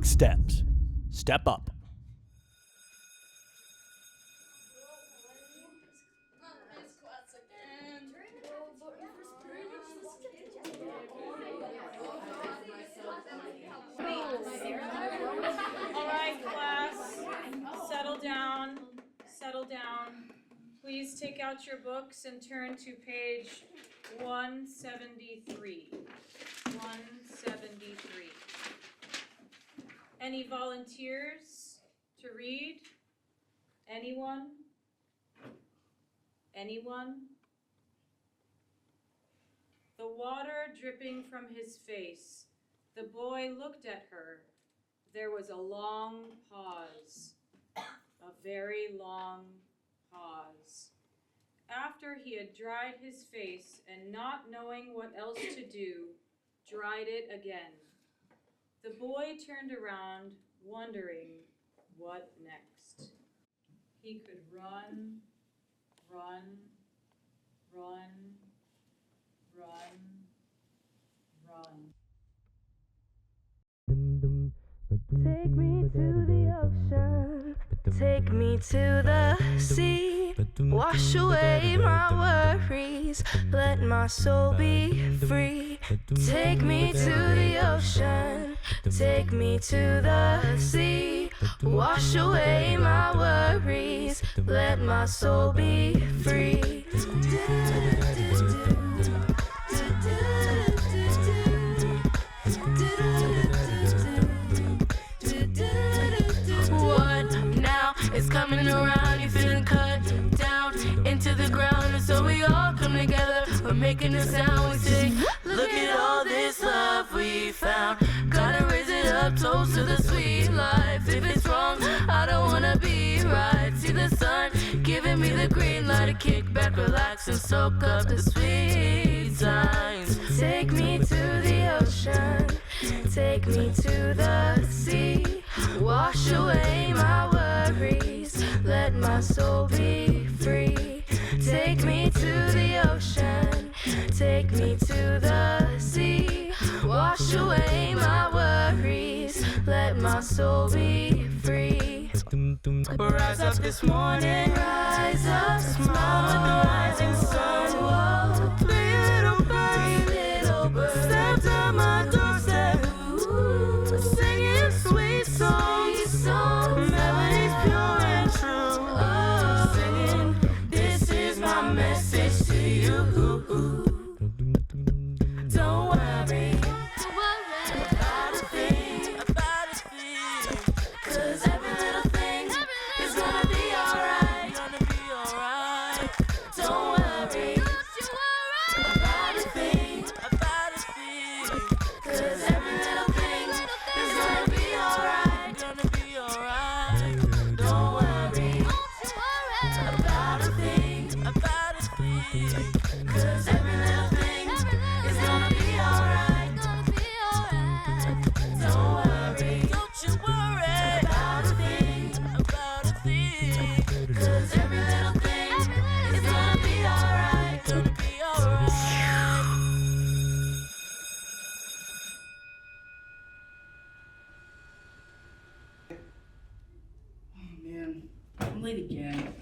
Big steps. Step up. All right, class, settle down, settle down. Please take out your books and turn to page 173. 173. Any volunteers to read? Anyone? Anyone? The water dripping from his face. The boy looked at her. There was a long pause, a very long pause. After he had dried his face and not knowing what else to do, dried it again. The boy turned around, wondering what next. He could run, run, run, run, run. Take me to the ocean, take me to the sea, wash away my worries, let my soul be free. Take me to the ocean, take me to the sea, wash away my worries, let my soul be free. It's coming around, you feeling cut down into the ground. And so we all come together, we're making a sound. We sing, look at all this love we found. Gotta raise it up, toast to the sweet life. If it's wrong, I don't wanna be right. See the sun giving me the green light to kick back, relax and soak up the sweet times. Take me to the ocean, take me to the sea, wash away my worries, let my soul be free. Take me to the ocean, take me to the sea, wash away my worries, let my soul be free. Rise up this morning, rise up, smile with the rising sun. Whoa, three little birds, stepped on my doorstep, singing sweet songs, melodies pure and true. Oh, singing, this is my message to you. Don't worry about a thing, 'cause every little thing is gonna be alright. Don't worry about a thing, 'cause every little thing is gonna be alright. Don't worry about a thing, 'cause every little thing is gonna be alright. Don't worry about a thing, 'cause every little thing is gonna be alright. Oh man, I'm late again.